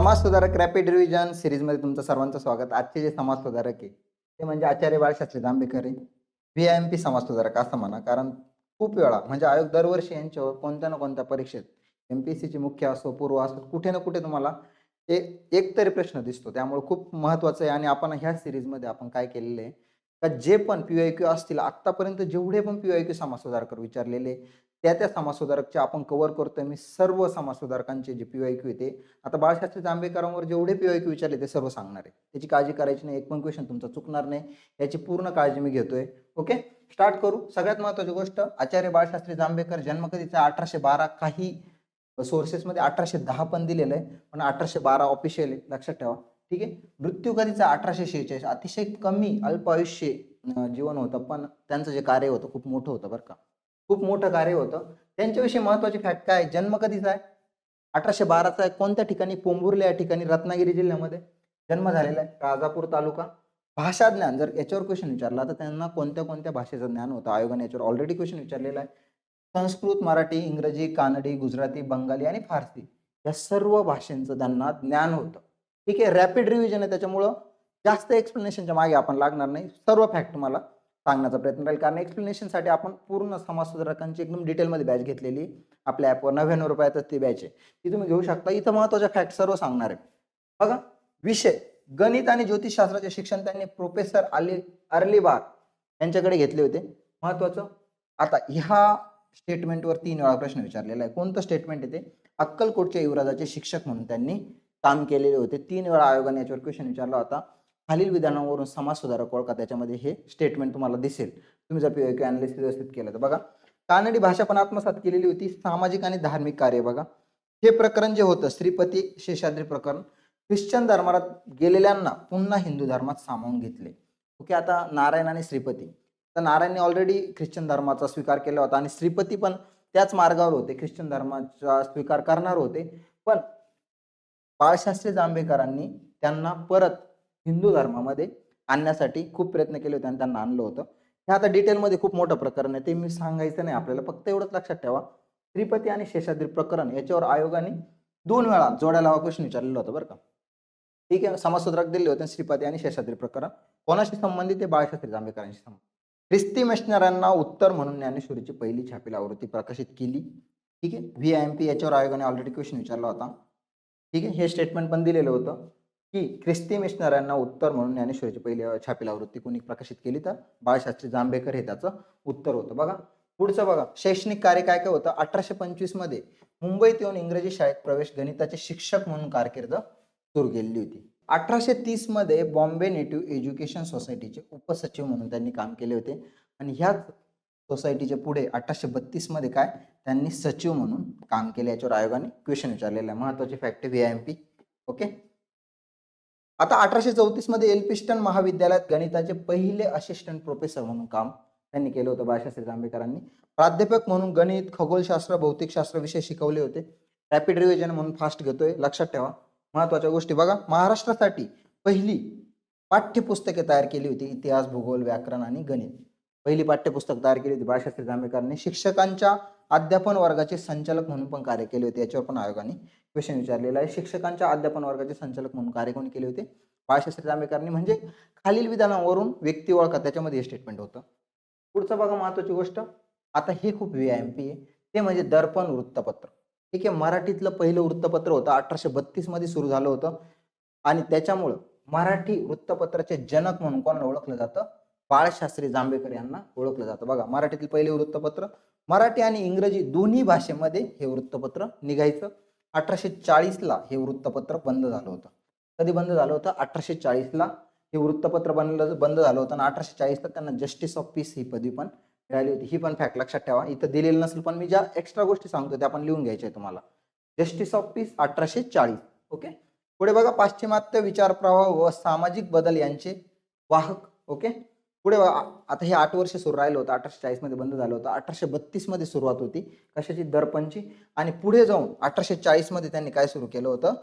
समाज सुधारक rapid revision सिरीजमध्ये तुमचं सर्वांचं स्वागत. आजचे जे समाज सुधारक आहे ते म्हणजे आचार्य बाळशास्त्री जांभेकर आहे. व्हीआयएमपी समाज सुधारक असं म्हणा, कारण खूप वेळा म्हणजे आयोग दरवर्षी यांच्यावर कोणत्या ना कोणत्या परीक्षेत एमपीएससीची मुख्य असो पूर्व असो कुठे ना कुठे तुम्हाला एक तरी प्रश्न दिसतो. त्यामुळे खूप महत्वाचं आहे. आणि आपण ह्या सिरीजमध्ये आपण काय केलेलं आहे का जे पण पीवायक्यू असतील आतापर्यंत जेवढे पण पीवायक्यू समाज सुधारक विचारलेले त्या समाज सुधारकचे आपण कव्हर करतोय. मी सर्व समाज सुधारकांचे जे पीवायक्यू आहे ते आता बाळशास्त्री जांभेकरांवर जेवढे पीवायक्यू विचारले ते सर्व सांगणार आहे. त्याची काळजी करायची नाही, एक पण क्वेश्चन तुमचा चुकणार नाही याची पूर्ण काळजी मी घेतोय. ओके, स्टार्ट करू. सगळ्यात महत्वाची गोष्ट, आचार्य बाळशास्त्री जांभेकर जन्म कधीचा 1812. काही सोर्सेसमध्ये 1810 पण दिलेलं आहे, पण 1812 ऑफिशियल आहे, लक्षात ठेवा. ठीक आहे. मृत्यू कधीचा 1846. अतिशय कमी अल्प आयुष्य जीवन होतं, पण त्यांचं जे कार्य होतं खूप मोठं होतं बरं का, खूप मोठं कार्य होतं. त्यांच्याविषयी महत्वाची फॅक्ट काय, जन्म कधीचा आहे 1812चा आहे. कोणत्या ठिकाणी, पोंभुर्ले या ठिकाणी रत्नागिरी जिल्ह्यामध्ये जन्म झालेला आहे, राजापूर तालुका. भाषा ज्ञान जर याच्यावर क्वेश्चन विचारला तर त्यांना कोणत्या कोणत्या भाषेचं ज्ञान होतं, आयोगाने याच्यावर ऑलरेडी क्वेश्चन विचारलेला आहे. संस्कृत, मराठी, इंग्रजी, कानडी, गुजराती, बंगाली आणि फारसी या सर्व भाषांचं त्यांना ज्ञान होतं. ठीक आहे. रॅपिड रिव्हिजन आहे त्याच्यामुळं जास्त एक्सप्लेनेशनच्या मागे आपण लागणार नाही, सर्व फॅक्ट तुम्हाला सांगण्याचा प्रयत्न राहील. कारण एक्सप्लेनेशनसाठी आपण पूर्ण समाज सुधारकांची एकदम डिटेलमध्ये बॅच घेतलेली आपल्या ॲपवर. 99 रुपयातच ती बॅच आहे, ती तुम्ही घेऊ शकता. इथं महत्वाच्या फॅक्ट सर्व सांगणार आहे. बघा, विषय गणित आणि ज्योतिषशास्त्राचे शिक्षण त्यांनी प्रोफेसर अर्लीबाग यांच्याकडे घेतले होते. महत्वाचं, आता ह्या स्टेटमेंटवर 3 वेळा प्रश्न विचारलेला आहे. कोणतं स्टेटमेंट आहे ते, अक्कलकोटच्या युवराजाचे शिक्षक म्हणून त्यांनी काम केलेले होते. 3 वेळा आयोगाने याच्यावर क्वेश्चन विचारला होता. खालील विधानावरून समाज सुधारक ओळखा, त्याच्यामध्ये हे स्टेटमेंट तुम्हाला दिसेल तुम्ही जर पीवायक्यू अनालिसिस व्यवस्थित केलं तर. बघा, कानडी भाषा पण आत्मसात केलेली होती. सामाजिक आणि धार्मिक कार्य. बघा, हे प्रकरण जे होतं श्रीपती शेषाद्री प्रकरण, ख्रिश्चन धर्मात गेलेल्यांना पुन्हा हिंदू धर्मात सामावून घेतले. ओके, आता नारायण आणि श्रीपती, तर नारायणने ऑलरेडी ख्रिश्चन धर्माचा स्वीकार केला होता आणि श्रीपती पण त्याच मार्गावर होते, ख्रिश्चन धर्माचा स्वीकार करणार होते. पण बाळशास्त्री जांभेकरांनी त्यांना परत हिंदू धर्मामध्ये आणण्यासाठी खूप प्रयत्न केले होते आणि त्यांना आणलं होतं. हे आता डिटेलमध्ये खूप मोठं प्रकरण आहे, ते मी सांगायचं नाही आपल्याला, फक्त एवढंच लक्षात ठेवा. श्रीपती आणि शेषाद्री प्रकरण याच्यावर आयोगाने 2 वेळा जोड्या लावा क्वेश्चन विचारलेलं होतं बरं का. ठीक आहे. समाजसुधारक दिले होते श्रीपती आणि शेषाद्री प्रकरण कोणाशी संबंधित आहे, बाळशास्त्री जांभेकरांशी संबंधित. ख्रिस्ती मिशनऱ्यांना उत्तर म्हणून ज्ञानेश्वरीची पहिली छापील आवृत्ती प्रकाशित केली. ठीक आहे. व्हीआयएमपी याच्यावर आयोगाने ऑलरेडी क्वेश्चन विचारला होता. ठीक आहे. हे स्टेटमेंट पण दिलेलं होतं की ख्रिस्ती मिशनऱ्यांना उत्तर म्हणून ज्ञानेश्वरीची पहिली छापील आवृत्ती कोणी प्रकाशित केली, तर बाळशास्त्री जांभेकर हे त्याचं उत्तर होतं. बघा पुढचं, बघा शैक्षणिक कार्य काय काय होतं. 1825 मध्ये मुंबईत येऊन इंग्रजी शाळेत प्रवेश, गणिताचे शिक्षक म्हणून कारकीर्द सुरू केलेली होती. 1830 मध्ये बॉम्बे नेटिव्ह एज्युकेशन सोसायटीचे उपसचिव म्हणून त्यांनी काम केले होते. आणि ह्याच सोसायटीचे पुढे 1832 मध्ये काय त्यांनी सचिव म्हणून काम केले. याच्यावर आयोगाने क्वेश्चन विचारलेला आहे. महत्वाची फॅक्ट व्हीआयएमपी. ओके, आता 1834 मध्ये एल्फिस्टन महाविद्यालयात गणिताचे पहिले असिस्टंट प्रोफेसर म्हणून काम त्यांनी केलं होतं बाळशास्त्री जांभेकरांनी. प्राध्यापक म्हणून गणित, खगोलशास्त्र, भौतिकशास्त्र विषय शिकवले होते. रॅपिड रिव्हिजन म्हणून फास्ट घेतोय, लक्षात ठेवा महत्वाच्या गोष्टी. बघा, महाराष्ट्रासाठी पहिली पाठ्यपुस्तके तयार केली होती, इतिहास, भूगोल, व्याकरण आणि गणित. पहिली पाठ्यपुस्तक तयार केली होती बाळशास्त्री जांभेकरांनी. शिक्षकांच्या अध्यापन वर्गाचे संचालक म्हणून पण कार्य केले होते. याच्यावर पण आयोगाने क्वेश्चन विचारलेला आहे. शिक्षकांच्या अध्यापन वर्गाचे संचालक म्हणून कार्य कोणी केले होते, बाळशास्त्री जांभेकरांनी. म्हणजे खालील विधानावरून व्यक्ती ओळखा, त्याच्यामध्ये हे स्टेटमेंट होतं. पुढचं बघा, महत्वाची गोष्ट, आता हे खूप व्हीआयएमपी आहे, ते म्हणजे दर्पण वृत्तपत्र. ठीक आहे. मराठीतलं पहिलं वृत्तपत्र होतं, 1832 मध्ये सुरू झालं होतं. आणि त्याच्यामुळं मराठी वृत्तपत्राचे जनक म्हणून कोणाला ओळखलं जातं, बाळशास्त्री जांभेकर यांना ओळखलं जातं. बघा, मराठीतील पहिले वृत्तपत्र, मराठी आणि इंग्रजी दोन्ही भाषेमध्ये हे वृत्तपत्र निघायचं. 1840ला हे वृत्तपत्र बंद झालं होतं. कधी बंद झालं होतं, 1840ला हे वृत्तपत्र बंद झालं होतं. आणि 1840ला त्यांना जस्टिस ऑफ पीस ही पदवी पण मिळाली होती. ही पण फॅक्ट लक्षात ठेवा, इथं दिलेलं नसेल पण मी ज्या एक्स्ट्रा गोष्टी सांगतो त्या आपण लिहून घ्यायच्या तुम्हाला. Justice of peace 1840. ओके, पुढे बघा, पाश्चिमात्य विचार प्रवाह व सामाजिक बदल यांचे वाहक. ओके, पुढे बघा, आता हे 8 वर्ष सुरू राहिलं होतं. 1840 मध्ये बंद झालं होतं. 1832 मध्ये सुरुवात होती कशाची, दर्पणची. आणि पुढे जाऊन 1840 मध्ये त्यांनी काय सुरू केलं होतं,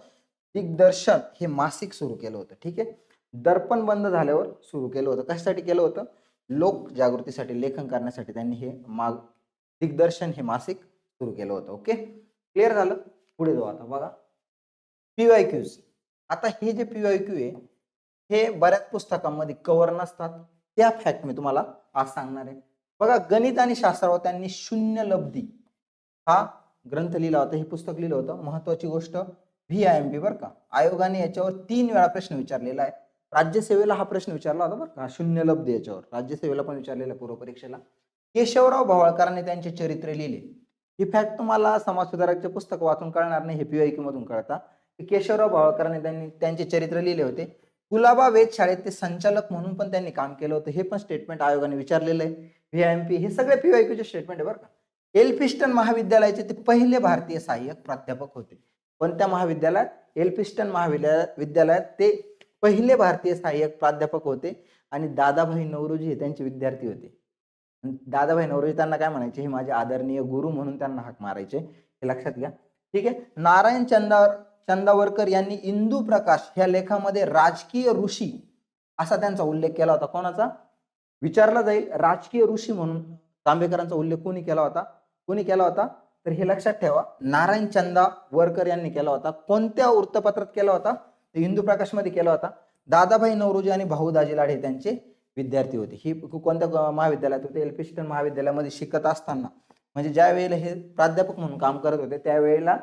दिग्दर्शन हे मासिक सुरू केलं होतं. ठीक आहे. दर्पण बंद झाल्यावर सुरू केलं होतं. कशासाठी केलं होतं, लोक जागृतीसाठी, लेखन करण्यासाठी त्यांनी हे दिग्दर्शन हे मासिक सुरू केलं होतं. ओके, क्लिअर झालं. पुढे जाऊ आता. बघा, पीवायक्यूज. आता हे जे PYQ आहे हे बऱ्याच पुस्तकांमध्ये कव्हर नसतात, त्या फॅक्ट मी तुम्हाला आज सांगणार आहे. बघा, गणित आणि शास्त्रावर त्यांनी शून्य लब्धी हा ग्रंथ लिहिला होता, हे पुस्तक लिहिलं होतं. महत्वाची गोष्ट, VIMP बरं का, आयोगाने याच्यावर 3 वेळा प्रश्न विचारलेला आहे. राज्यसेवेला हा प्रश्न विचारला होता बरं का, शून्य लब्धी याच्यावर राज्यसेवेला पण विचारलेला पूर्व परीक्षेला. केशवराव भावळकरांनी त्यांचे चरित्र लिहिले. ही फॅक्ट तुम्हाला समाज सुधारकचे पुस्तक वाचून कळणार नाही, हे PYQ मधून कळता. केशवराव भावळकरांनी त्यांचे चरित्र लिहिले होते. कुलाबा वेधशाळेत ते संचालक म्हणून पण त्यांनी काम केलं होतं, हे पण स्टेटमेंट आयोगाने विचारलेलं आहे. VIMP हे सगळे PYQ चे स्टेटमेंट आहे बरं का. एल्फिस्टन महाविद्यालयाचे ते पहिले भारतीय सहाय्यक प्राध्यापक होते. कोणत्या महाविद्यालयात? एल्फिस्टन महाविद्यालयात ते पहिले भारतीय सहाय्यक प्राध्यापक होते आणि दादाभाई नौरोजी हे त्यांचे विद्यार्थी होते. दादाभाई नौरोजी त्यांना काय म्हणायचे? हे माझे आदरणीय गुरु म्हणून त्यांना हाक मारायचे, हे लक्षात घ्या. ठीक आहे. नारायण चंदावरकर यांनी इंदू प्रकाश ह्या लेखामध्ये राजकीय ऋषी असा त्यांचा उल्लेख केला होता. कोणाचा? विचारला जाईल, राजकीय ऋषी म्हणून जांभेकरांचा उल्लेख कोणी केला होता? तर हे लक्षात ठेवा, नारायण चंदावरकर यांनी केला होता. कोणत्या वृत्तपत्रात केला होता? ते हिंदू प्रकाश मध्ये केला होता. दादाभाई नौरोजी आणि भाऊ दाजी लाड हे त्यांचे विद्यार्थी होते. ही कोणत्या महाविद्यालयात होते? एल्फिस्टन महाविद्यालयामध्ये शिकत असताना, म्हणजे ज्या वेळेला हे प्राध्यापक म्हणून काम करत होते त्यावेळेला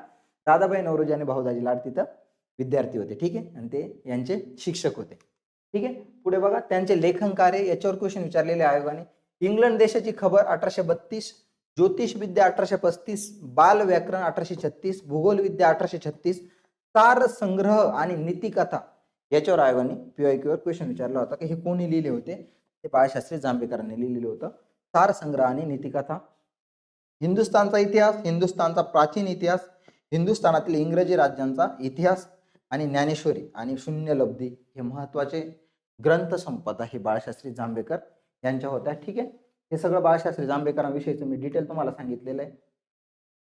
दादाभाई नौरोजी आणि भाऊ दाजी लाड तिथं विद्यार्थी होते. ठीक आहे, आणि ते यांचे शिक्षक होते. ठीक आहे. पुढे बघा, त्यांचे लेखन कार्य याच्यावर क्वेश्चन विचारलेले आयोगाने. इंग्लंड देशाची खबर 1832, ज्योतिषविद्या 1835, बाल व्याकरण 1836, भूगोलविद्या 1836, सार संग्रह आणि नीतिकथा याच्यावर आयोगाने PYQ वर क्वेश्चन विचारला होता की हे कोणी लिहिले होते? ते बाळशास्त्री जांभेकरांनी लिहिलेलं होतं. सार संग्रह आणि नीतिकथा. हिंदुस्थानचा इतिहास, हिंदुस्थानचा प्राचीन इतिहास, हिंदुस्थानातील इंग्रजी राज्यांचा इतिहास आणि ज्ञानेश्वरी आणि शून्य लब्धी हे महत्वाचे ग्रंथ संपदा हे बाळशास्त्री जांभेकर यांच्या होत्या. ठीक आहे. हे सगळं बाळशास्त्री जांभेकरांविषयीचं मी डिटेल तुम्हाला सांगितलेलं आहे.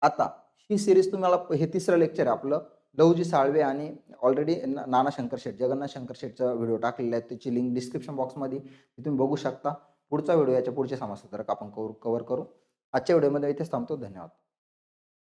आता ही सिरीज तुम्हाला, हे तिसरं लेक्चर आहे आपलं. लहुजी साळवे आणि ऑलरेडी नाना शंकर शेठ, जगन्नाथ शंकर शेठचा व्हिडिओ टाकलेला आहे, त्याची लिंक डिस्क्रिप्शन बॉक्समध्ये तुम्ही बघू शकता. पुढचा व्हिडिओ, याच्या पुढचे समाज सुधारक आपण कव्हर करू. आजच्या व्हिडिओमध्ये इथेच थांबतो. धन्यवाद.